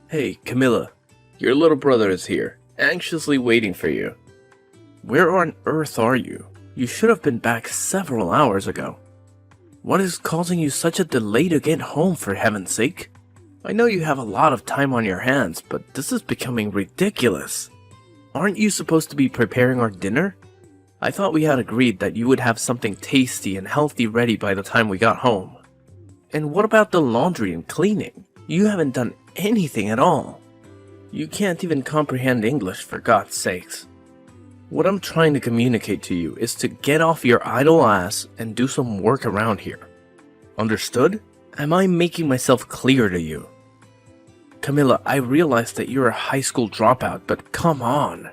Hey, Camilla. Your little brother is here, anxiously waiting for you. Where on earth are you? You should have been back several hours ago. What is causing you such a delay to get home, for heaven's sake? I know you have a lot of time on your hands, but this is becoming ridiculous. Aren't you supposed to be preparing our dinner? I thought we had agreed that you would have something tasty and healthy ready by the time we got home. And what about the laundry and cleaning? You haven't done anything at all. You can't even comprehend English, for God's sakes. What I'm trying to communicate to you is to get off your idle ass and do some work around here. Understood? Am I making myself clear to you? Camilla, I realize that you're a high school dropout, but come on.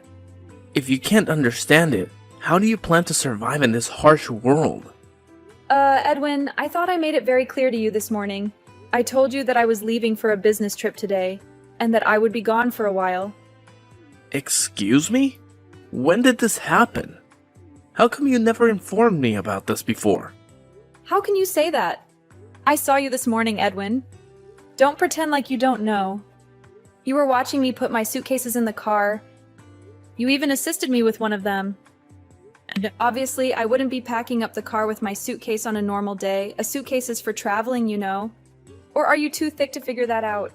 If you can't understand it, how do you plan to survive in this harsh world? Edwin, I thought I made it very clear to you this morning. I told you that I was leaving for a business trip today, and that I would be gone for a while. Excuse me? When did this happen? How come you never informed me about this before? How can you say that? I saw you this morning, Edwin. Don't pretend like you don't know. You were watching me put my suitcases in the car. You even assisted me with one of them. And obviously, I wouldn't be packing up the car with my suitcase on a normal day. A suitcase is for traveling, you know. Or are you too thick to figure that out?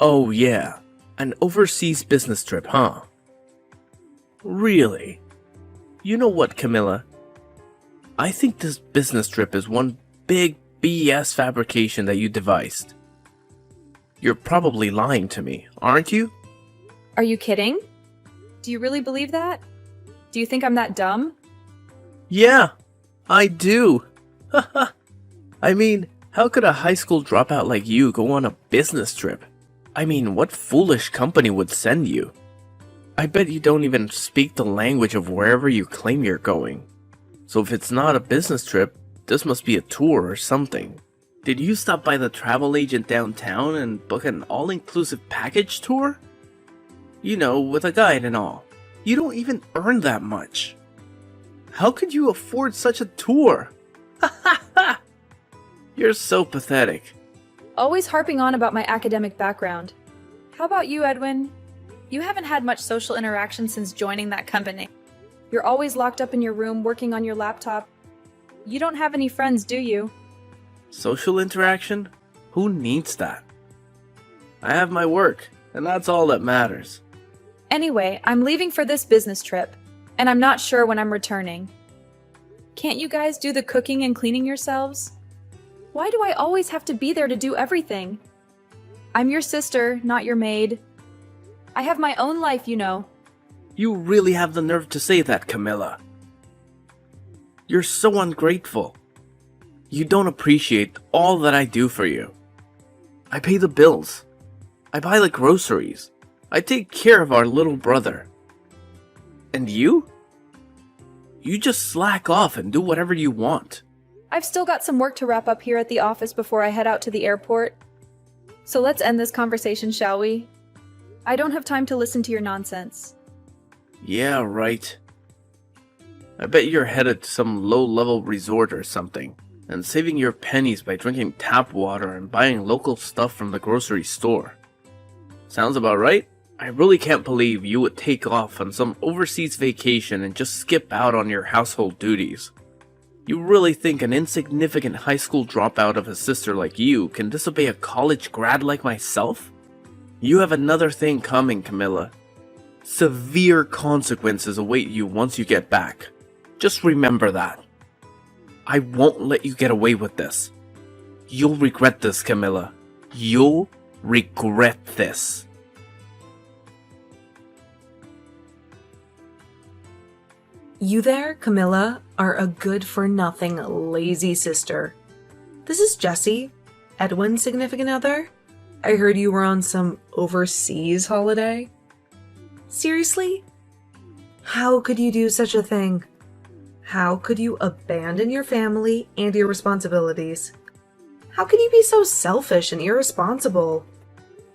Oh yeah, an overseas business trip, huh? Really? You know what, Camilla? I think this business trip is one big BS fabrication that you devised. You're probably lying to me, aren't you? Are you kidding? Do you really believe that? Do you think I'm that dumb? Yeah, I do. I mean, how could a high school dropout like you go on a business trip? I mean, what foolish company would send you? I bet you don't even speak the language of wherever you claim you're going. So if it's not a business trip, this must be a tour or something. Did you stop by the travel agent downtown and book an all-inclusive package tour? You know, with a guide and all. You don't even earn that much. How could you afford such a tour? You're so pathetic. Always harping on about my academic background. How about you, Edwin? You haven't had much social interaction since joining that company. You're always locked up in your room working on your laptop. You don't have any friends, do you? Social interaction? Who needs that? I have my work, and that's all that matters. Anyway, I'm leaving for this business trip, and I'm not sure when I'm returning. Can't you guys do the cooking and cleaning yourselves? Why do I always have to be there to do everything? I'm your sister, not your maid. I have my own life, you know. You really have the nerve to say that, Camilla. You're so ungrateful. You don't appreciate all that I do for you. I pay the bills. I buy the groceries. I take care of our little brother. And you? You just slack off and do whatever you want. I've still got some work to wrap up here at the office before I head out to the airport. So let's end this conversation, shall we? I don't have time to listen to your nonsense. Yeah, right. I bet you're headed to some low-level resort or something, and saving your pennies by drinking tap water and buying local stuff from the grocery store. Sounds about right? I really can't believe you would take off on some overseas vacation and just skip out on your household duties. You really think an insignificant high school dropout of a sister like you can disobey a college grad like myself? You have another thing coming, Camilla. Severe consequences await you once you get back. Just remember that. I won't let you get away with this. You'll regret this, Camilla. You'll regret this. You there, Camilla, are a good-for-nothing, lazy sister. This is Jessie, Edwin's significant other. I heard you were on some overseas holiday. Seriously? How could you do such a thing? How could you abandon your family and your responsibilities? How can you be so selfish and irresponsible?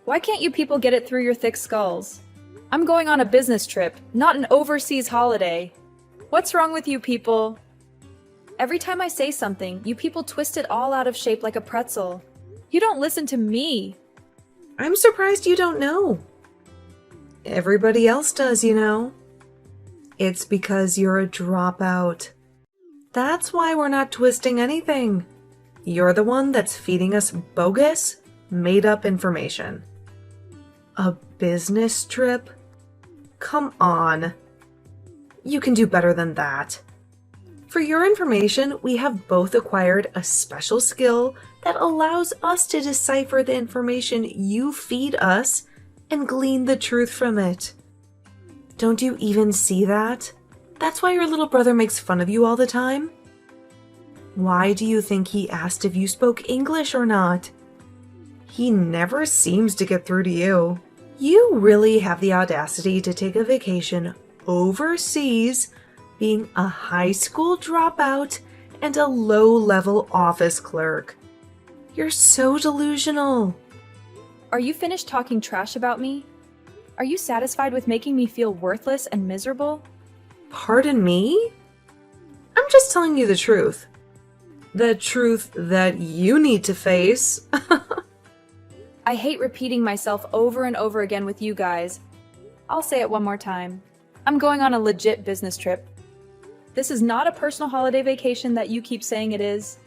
Why can't you people get it through your thick skulls? I'm going on a business trip, not an overseas holiday. What's wrong with you people? Every time I say something, you people twist it all out of shape like a pretzel. You don't listen to me. I'm surprised you don't know. Everybody else does, you know. It's because you're a dropout. That's why we're not twisting anything. You're the one that's feeding us bogus, made-up information. A business trip? Come on. You can do better than that. For your information, we have both acquired a special skill that allows us to decipher the information you feed us and glean the truth from it. Don't you even see that? That's why your little brother makes fun of you all the time. Why do you think he asked if you spoke English or not? He never seems to get through to you. You really have the audacity to take a vacation overseas, being a high school dropout and a low-level office clerk. You're so delusional. Are you finished talking trash about me? Are you satisfied with making me feel worthless and miserable? Pardon me? I'm just telling you the truth. The truth that you need to face. I hate repeating myself over and over again with you guys. I'll say it one more time. I'm going on a legit business trip. This is not a personal holiday vacation that you keep saying it is.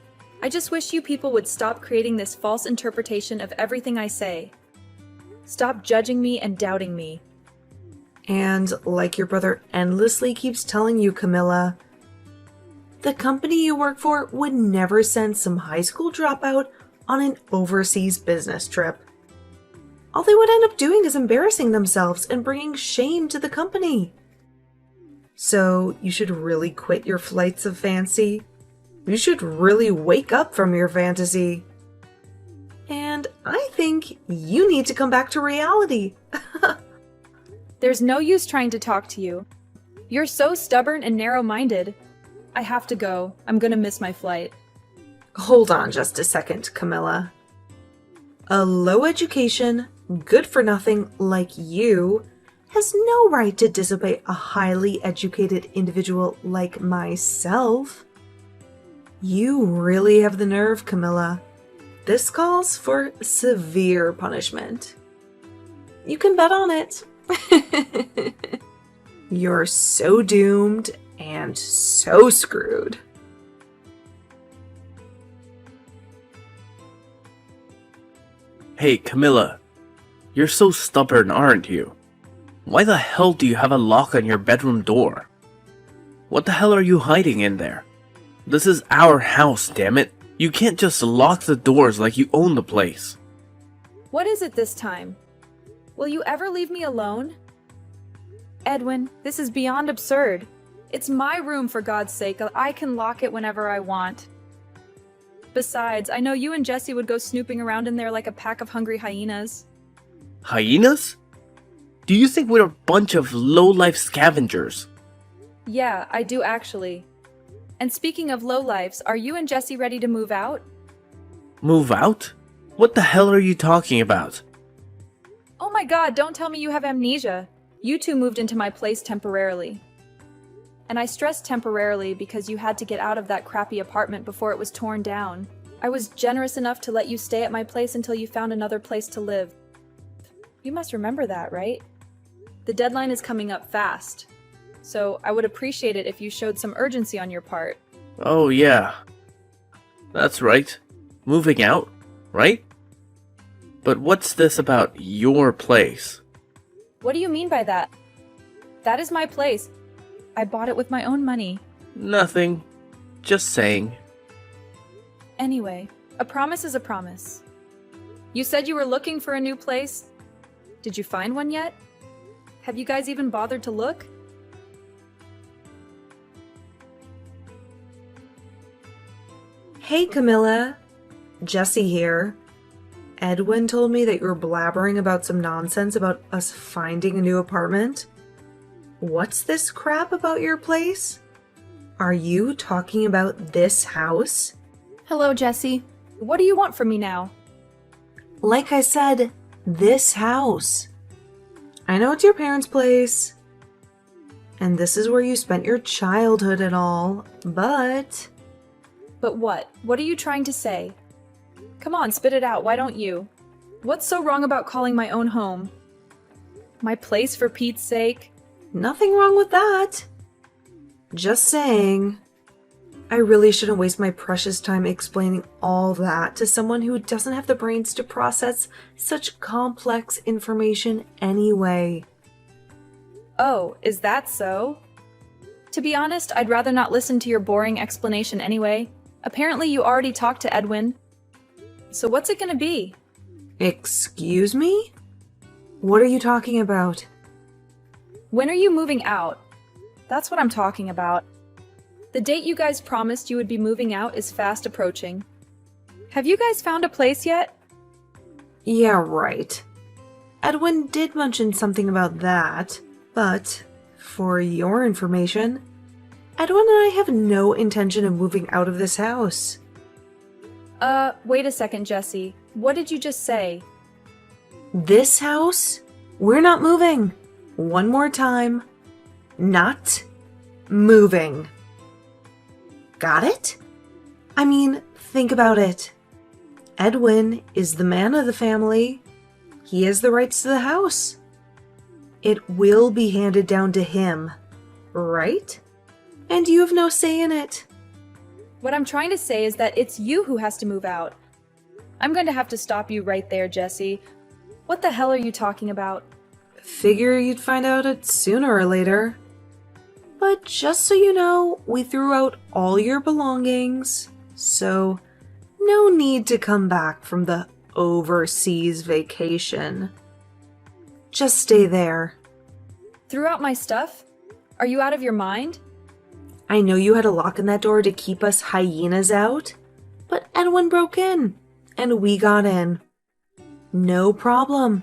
I just wish you people would stop creating this false interpretation of everything I say. Stop judging me and doubting me. And like your brother endlessly keeps telling you, Camilla, the company you work for would never send some high school dropout on an overseas business trip. All they would end up doing is embarrassing themselves and bringing shame to the company. So you should really quit your flights of fancy. You should really wake up from your fantasy. And I think you need to come back to reality. There's no use trying to talk to you. You're so stubborn and narrow-minded. I have to go. I'm gonna miss my flight. Hold on just a second, Camilla. A low education, good-for-nothing like you has no right to disobey a highly educated individual like myself. You really have the nerve, Camilla. This calls for severe punishment. You can bet on it. You're so doomed and so screwed. Hey, Camilla. You're so stubborn, aren't you? Why the hell do you have a lock on your bedroom door? What the hell are you hiding in there? This is our house, damn it. You can't just lock the doors like you own the place. What is it this time? Will you ever leave me alone? Edwin, this is beyond absurd. It's my room, for God's sake. I can lock it whenever I want. Besides, I know you and Jesse would go snooping around in there like a pack of hungry hyenas. Hyenas? Do you think we're a bunch of low-life scavengers? Yeah, I do actually. And speaking of lowlifes, are you and Jesse ready to move out? Move out? What the hell are you talking about? Oh my God, don't tell me you have amnesia. You two moved into my place temporarily. And I stress temporarily because you had to get out of that crappy apartment before it was torn down. I was generous enough to let you stay at my place until you found another place to live. You must remember that, right? The deadline is coming up fast. So I would appreciate it if you showed some urgency on your part. Oh yeah. That's right. Moving out, right? But what's this about your place? What do you mean by that? That is my place. I bought it with my own money. Nothing. Just saying. Anyway, a promise is a promise. You said you were looking for a new place. Did you find one yet? Have you guys even bothered to look? Hey, Camilla. Jesse here. Edwin told me that you were blabbering about some nonsense about us finding a new apartment. What's this crap about your place? Are you talking about this house? Hello, Jesse. What do you want from me now? Like I said, this house. I know it's your parents' place, and this is where you spent your childhood and all, but... But what? What are you trying to say? Come on, spit it out, why don't you? What's so wrong about calling my own home? My place, for Pete's sake. Nothing wrong with that. Just saying. I really shouldn't waste my precious time explaining all that to someone who doesn't have the brains to process such complex information anyway. Oh, is that so? To be honest, I'd rather not listen to your boring explanation anyway. Apparently you already talked to Edwin. So what's it gonna be? Excuse me? What are you talking about? When are you moving out? That's what I'm talking about. The date you guys promised you would be moving out is fast approaching. Have you guys found a place yet? Yeah, right. Edwin did mention something about that, but for your information, Edwin and I have no intention of moving out of this house. Wait a second, Jesse. What did you just say? This house? We're not moving. One more time. Not moving. Got it? I mean, think about it. Edwin is the man of the family. He has the rights to the house. It will be handed down to him, right? And you have no say in it. What I'm trying to say is that it's you who has to move out. I'm going to have to stop you right there, Jesse. What the hell are you talking about? Figure you'd find out it sooner or later. But just so you know, we threw out all your belongings, so no need to come back from the overseas vacation. Just stay there. Threw out my stuff? Are you out of your mind? I know you had a lock on that door to keep us hyenas out, but Edwin broke in, and we got in. No problem.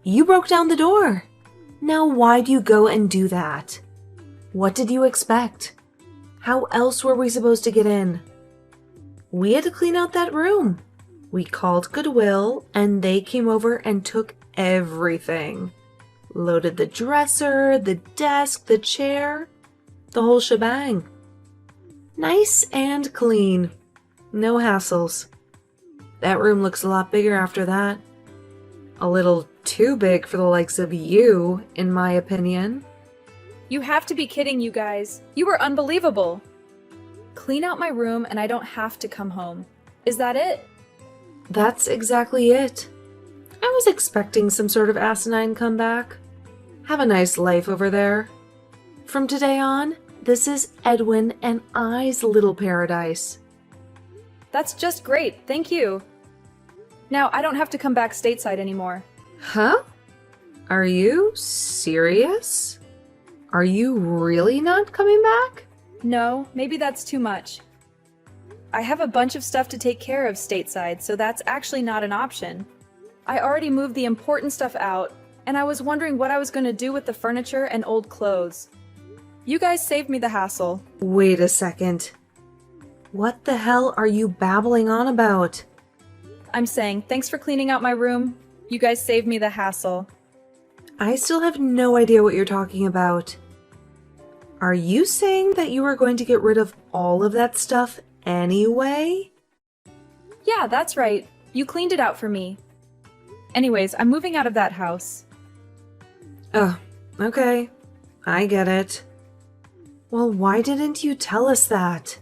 You broke down the door. Now why'd you go and do that? What did you expect? How else were we supposed to get in? We had to clean out that room. We called Goodwill, and they came over and took everything. Loaded the dresser, the desk, the chair, the whole shebang. Nice and clean. No hassles. That room looks a lot bigger after that. A little too big for the likes of you, in my opinion. You have to be kidding, you guys. You were unbelievable. Clean out my room and I don't have to come home. Is that it? That's exactly it. I was expecting some sort of asinine comeback. Have a nice life over there. From today on, this is Edwin and I's little paradise. That's just great, thank you. Now I don't have to come back stateside anymore. Huh? Are you serious? Are you really not coming back? No, maybe that's too much. I have a bunch of stuff to take care of stateside, so that's actually not an option. I already moved the important stuff out, and I was wondering what I was going to do with the furniture and old clothes. You guys saved me the hassle. Wait a second. What the hell are you babbling on about? I'm saying, thanks for cleaning out my room. You guys saved me the hassle. I still have no idea what you're talking about. Are you saying that you were going to get rid of all of that stuff anyway? Yeah, that's right. You cleaned it out for me. Anyways, I'm moving out of that house. Oh, okay. I get it. Well, why didn't you tell us that?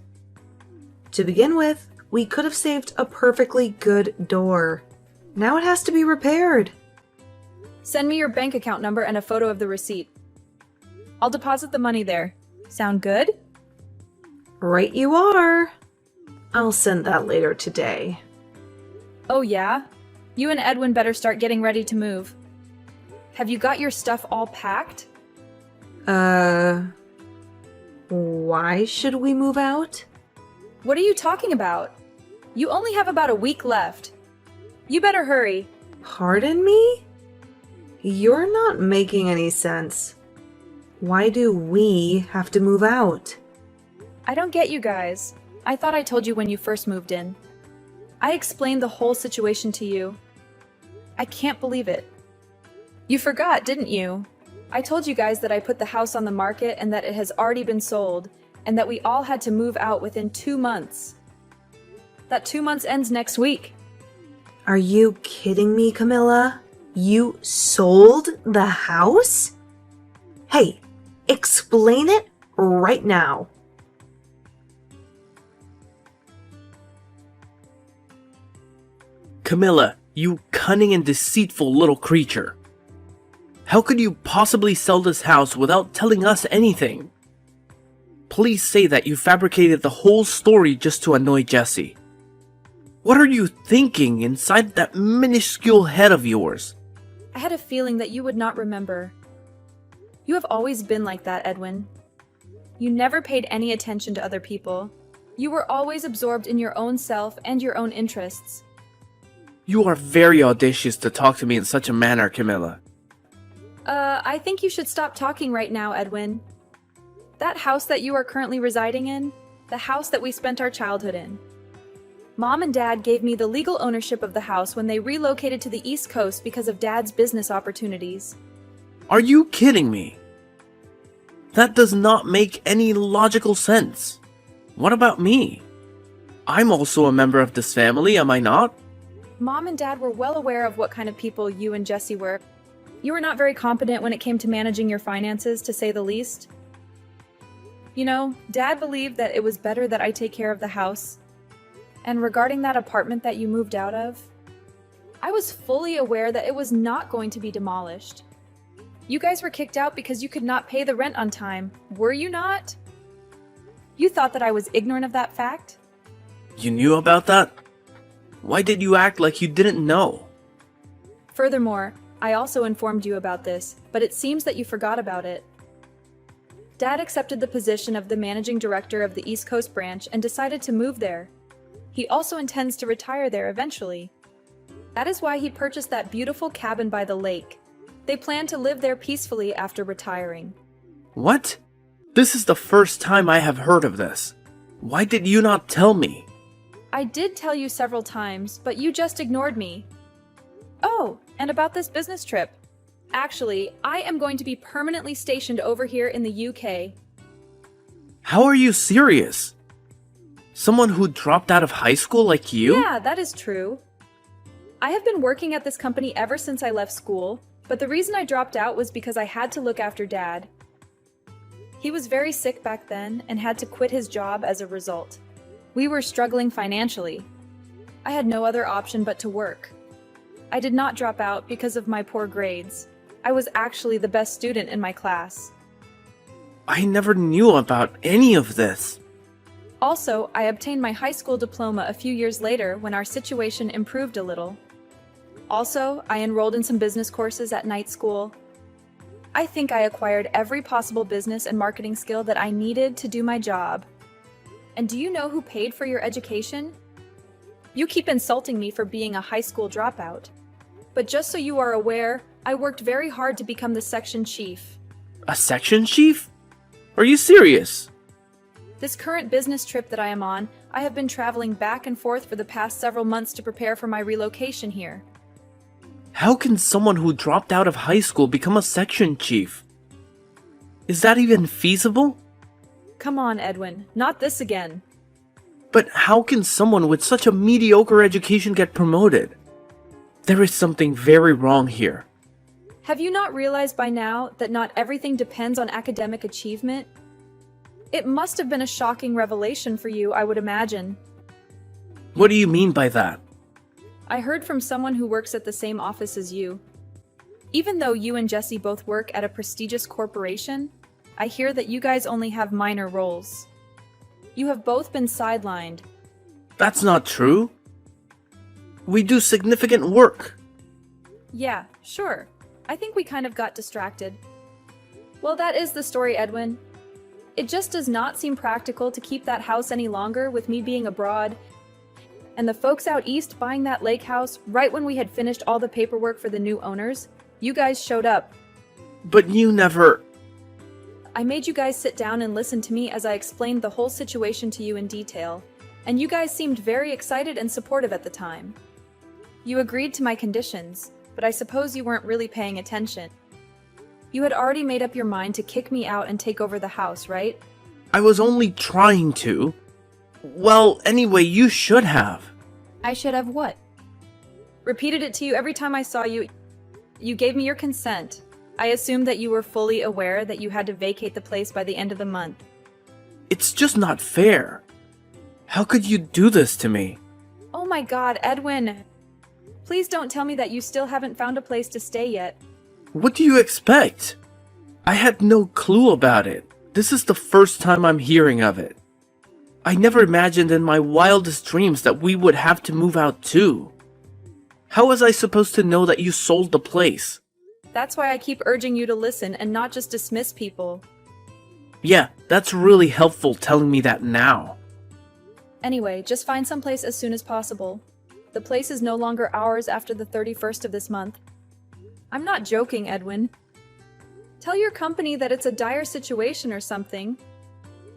To begin with, we could have saved a perfectly good door. Now it has to be repaired. Send me your bank account number and a photo of the receipt. I'll deposit the money there. Sound good? Right you are. I'll send that later today. Oh yeah? You and Edwin better start getting ready to move. Have you got your stuff all packed? Why should we move out? What are you talking about? You only have about a week left. You better hurry. Pardon me? You're not making any sense. Why do we have to move out? I don't get you guys. I thought I told you when you first moved in. I explained the whole situation to you. I can't believe it. You forgot, didn't you? I told you guys that I put the house on the market and that it has already been sold, and that we all had to move out within 2 months. That 2 months ends next week. Are you kidding me, Camilla? You sold the house? Hey, explain it right now. Camilla, you cunning and deceitful little creature. How could you possibly sell this house without telling us anything? Please say that you fabricated the whole story just to annoy Jesse. What are you thinking inside that minuscule head of yours? I had a feeling that you would not remember. You have always been like that, Edwin. You never paid any attention to other people. You were always absorbed in your own self and your own interests. You are very audacious to talk to me in such a manner, Camilla. I think you should stop talking right now, Edwin. That house that you are currently residing in, the house that we spent our childhood in. Mom and Dad gave me the legal ownership of the house when they relocated to the East Coast because of Dad's business opportunities. Are you kidding me? That does not make any logical sense. What about me? I'm also a member of this family, am I not? Mom and Dad were well aware of what kind of people you and Jesse were. You were not very competent when it came to managing your finances, to say the least. You know, Dad believed that it was better that I take care of the house. And regarding that apartment that you moved out of, I was fully aware that it was not going to be demolished. You guys were kicked out because you could not pay the rent on time, were you not? You thought that I was ignorant of that fact? You knew about that? Why did you act like you didn't know? Furthermore, I also informed you about this, but it seems that you forgot about it. Dad accepted the position of the managing director of the East Coast branch and decided to move there. He also intends to retire there eventually. That is why he purchased that beautiful cabin by the lake. They plan to live there peacefully after retiring. What? This is the first time I have heard of this. Why did you not tell me? I did tell you several times, but you just ignored me. Oh, and about this business trip. Actually, I am going to be permanently stationed over here in the UK. How are you serious? Someone who dropped out of high school like you? Yeah, that is true. I have been working at this company ever since I left school, but the reason I dropped out was because I had to look after Dad. He was very sick back then and had to quit his job as a result. We were struggling financially. I had no other option but to work. I did not drop out because of my poor grades. I was actually the best student in my class. I never knew about any of this. Also, I obtained my high school diploma a few years later when our situation improved a little. Also, I enrolled in some business courses at night school. I think I acquired every possible business and marketing skill that I needed to do my job. And do you know who paid for your education? You keep insulting me for being a high school dropout. But just so you are aware, I worked very hard to become the section chief. A section chief? Are you serious? This current business trip that I am on, I have been traveling back and forth for the past several months to prepare for my relocation here. How can someone who dropped out of high school become a section chief? Is that even feasible? Come on, Edwin, not this again. But how can someone with such a mediocre education get promoted? There is something very wrong here. Have you not realized by now that not everything depends on academic achievement? It must have been a shocking revelation for you, I would imagine. What do you mean by that? I heard from someone who works at the same office as you. Even though you and Jesse both work at a prestigious corporation, I hear that you guys only have minor roles. You have both been sidelined. That's not true. We do significant work. Yeah, sure. I think we kind of got distracted. Well, that is the story, Edwin. It just does not seem practical to keep that house any longer with me being abroad, and the folks out east buying that lake house right when we had finished all the paperwork for the new owners. You guys showed up. But you never... I made you guys sit down and listen to me as I explained the whole situation to you in detail, and you guys seemed very excited and supportive at the time. You agreed to my conditions, but I suppose you weren't really paying attention. You had already made up your mind to kick me out and take over the house, right? I was only trying to. Well, anyway, you should have. I should have what? Repeated it to you every time I saw you. You gave me your consent. I assumed that you were fully aware that you had to vacate the place by the end of the month. It's just not fair. How could you do this to me? Oh my God, Edwin. Please don't tell me that you still haven't found a place to stay yet. What do you expect? I had no clue about it. This is the first time I'm hearing of it. I never imagined in my wildest dreams that we would have to move out too. How was I supposed to know that you sold the place? That's why I keep urging you to listen and not just dismiss people. Yeah, that's really helpful telling me that now. Anyway, just find someplace as soon as possible. The place is no longer ours after the 31st of this month. I'm not joking, Edwin. Tell your company that it's a dire situation or something,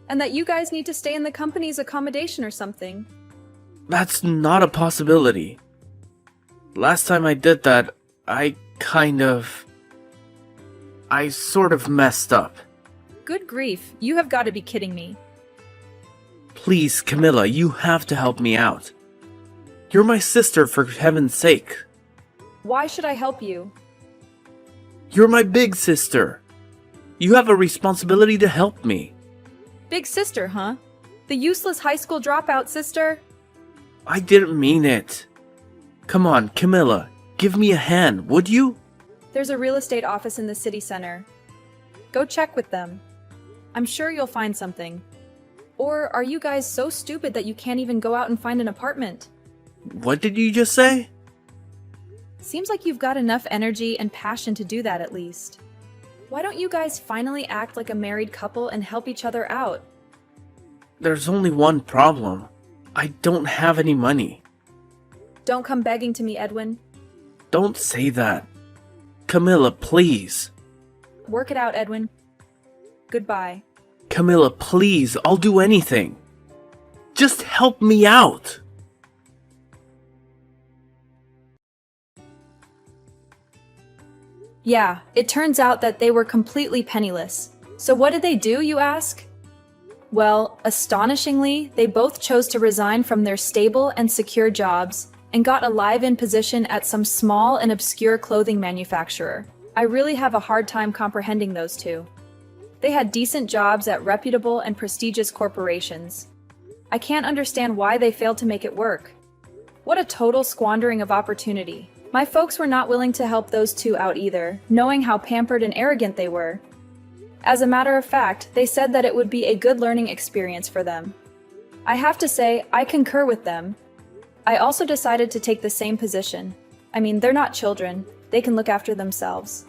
and that you guys need to stay in the company's accommodation or something. That's not a possibility. Last time I did that, I sort of messed up. Good grief, you have got to be kidding me. Please, Camilla, you have to help me out. You're my sister, for heaven's sake. Why should I help you? You're my big sister. You have a responsibility to help me. Big sister, huh? The useless high school dropout sister? I didn't mean it. Come on, Camilla, give me a hand, would you? There's a real estate office in the city center. Go check with them. I'm sure you'll find something. Or are you guys so stupid that you can't even go out and find an apartment? What did you just say? Seems like you've got enough energy and passion to do that at least. Why don't you guys finally act like a married couple and help each other out? There's only one problem. I don't have any money. Don't come begging to me, Edwin. Don't say that. Camilla, please. Work it out, Edwin. Goodbye. Camilla, please, I'll do anything. Just help me out. Yeah, it turns out that they were completely penniless. So what did they do, you ask? Well, astonishingly, they both chose to resign from their stable and secure jobs and got a live-in position at some small and obscure clothing manufacturer. I really have a hard time comprehending those two. They had decent jobs at reputable and prestigious corporations. I can't understand why they failed to make it work. What a total squandering of opportunity. My folks were not willing to help those two out either, knowing how pampered and arrogant they were. As a matter of fact, they said that it would be a good learning experience for them. I have to say, I concur with them. I also decided to take the same position. I mean, they're not children, they can look after themselves.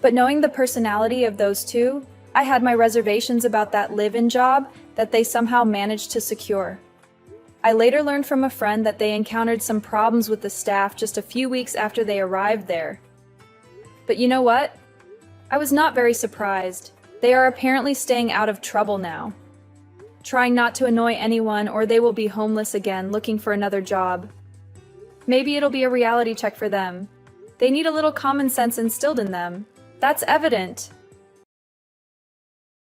But knowing the personality of those two, I had my reservations about that live-in job that they somehow managed to secure. I later learned from a friend that they encountered some problems with the staff just a few weeks after they arrived there. But you know what? I was not very surprised. They are apparently staying out of trouble now. Trying not to annoy anyone, or they will be homeless again looking for another job. Maybe it'll be a reality check for them. They need a little common sense instilled in them. That's evident.